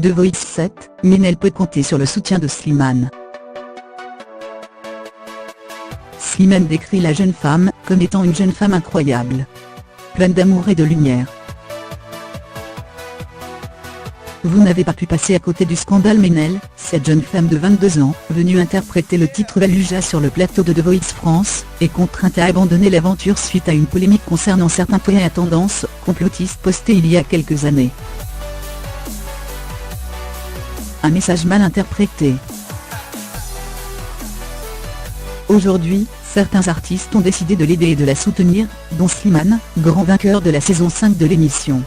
The Voice 7, Ménel peut compter sur le soutien de Slimane. Slimane décrit la jeune femme comme étant une jeune femme incroyable, pleine d'amour et de lumière. Vous n'avez pas pu passer à côté du scandale Ménel, cette jeune femme de 22 ans, venue interpréter le titre Valuja sur le plateau de The Voice France, est contrainte à abandonner l'aventure suite à une polémique concernant certains tweets à tendance complotiste postés il y a quelques années. Un message mal interprété. Aujourd'hui, certains artistes ont décidé de l'aider et de la soutenir, dont Slimane, grand vainqueur de la saison 5 de l'émission.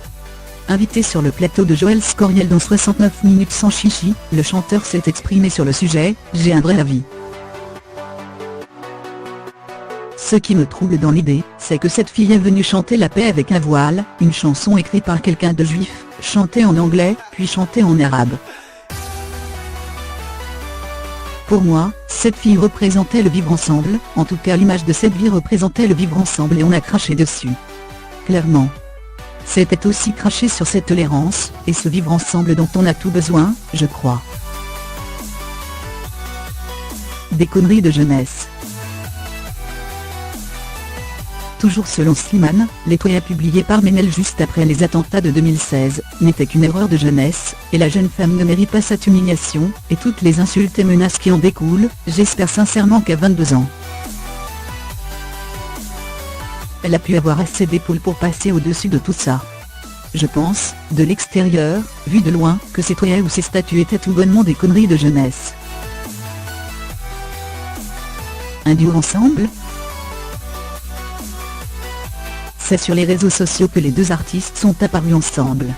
Invité sur le plateau de Joël Scoriel dans 69 minutes sans chichi, le chanteur s'est exprimé sur le sujet « J'ai un vrai avis. Ce qui me trouble dans l'idée, c'est que cette fille est venue chanter la paix avec un voile, une chanson écrite par quelqu'un de juif, chantée en anglais, puis chantée en arabe. Pour moi, cette fille représentait le vivre ensemble, en tout cas l'image de cette vie représentait le vivre ensemble et on a craché dessus. Clairement. C'était aussi cracher sur cette tolérance, et ce vivre ensemble dont on a tout besoin, je crois. Des conneries de jeunesse. Toujours selon Slimane, les tweets publiés par Ménel juste après les attentats de 2016, n'étaient qu'une erreur de jeunesse, et la jeune femme ne mérite pas cette humiliation, et toutes les insultes et menaces qui en découlent, j'espère sincèrement qu'à 22 ans. Elle a pu avoir assez d'épaules pour passer au-dessus de tout ça. Je pense, de l'extérieur, vu de loin, que ces tweets ou ces statuts étaient tout bonnement des conneries de jeunesse. Un duo ensemble ? C'est sur les réseaux sociaux que les deux artistes sont apparus ensemble.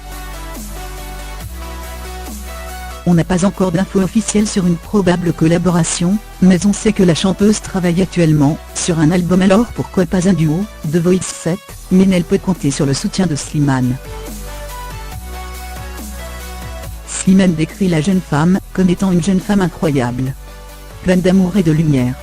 On n'a pas encore d'infos officielles sur une probable collaboration, mais on sait que la chanteuse travaille actuellement sur un album, alors pourquoi pas un duo. The Voice 7, Ménel peut compter sur le soutien de Slimane. Slimane décrit la jeune femme comme étant une jeune femme incroyable, pleine d'amour et de lumière.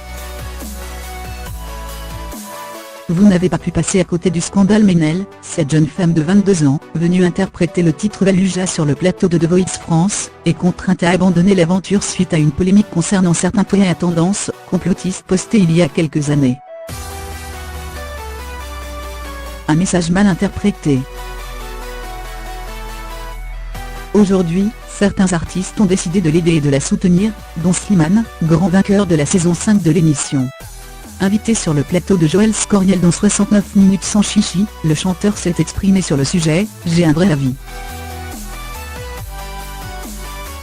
Vous n'avez pas pu passer à côté du scandale Ménel, cette jeune femme de 22 ans, venue interpréter le titre Valuja sur le plateau de The Voice France, est contrainte à abandonner l'aventure suite à une polémique concernant certains tweets à tendance complotiste postés il y a quelques années. Un message mal interprété. Aujourd'hui, certains artistes ont décidé de l'aider et de la soutenir, dont Slimane, grand vainqueur de la saison 5 de l'émission. Invité sur le plateau de Joël Scoriel dans 69 minutes sans chichi, le chanteur s'est exprimé sur le sujet « J'ai un vrai avis.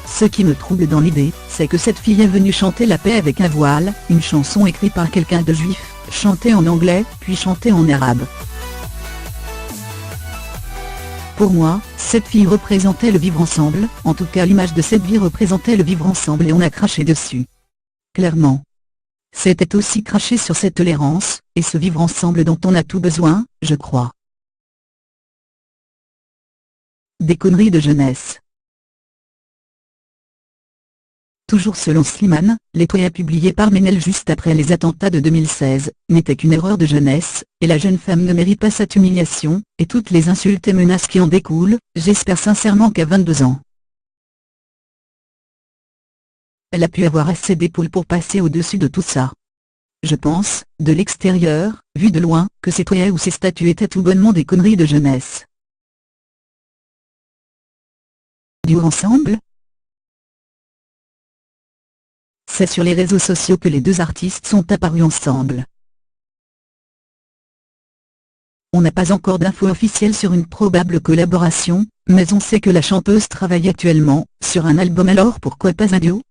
Ce qui me trouble dans l'idée, c'est que cette fille est venue chanter la paix avec un voile, une chanson écrite par quelqu'un de juif, chantée en anglais, puis chantée en arabe. Pour moi, cette fille représentait le vivre ensemble, en tout cas l'image de cette vie représentait le vivre ensemble et on a craché dessus. Clairement. C'était aussi cracher sur cette tolérance, et ce vivre ensemble dont on a tout besoin, je crois. Des conneries de jeunesse. Toujours selon Slimane, les tweets publiés par Ménel juste après les attentats de 2016, n'étaient qu'une erreur de jeunesse, et la jeune femme ne mérite pas cette humiliation, et toutes les insultes et menaces qui en découlent, j'espère sincèrement qu'à 22 ans. Elle a pu avoir assez d'épaules pour passer au-dessus de tout ça. Je pense, de l'extérieur, vu de loin, que ces tweets ou ces statuts étaient tout bonnement des conneries de jeunesse. Duo ensemble ? C'est sur les réseaux sociaux que les deux artistes sont apparus ensemble. On n'a pas encore d'infos officielles sur une probable collaboration, mais on sait que la chanteuse travaille actuellement sur un album, alors pourquoi pas un duo.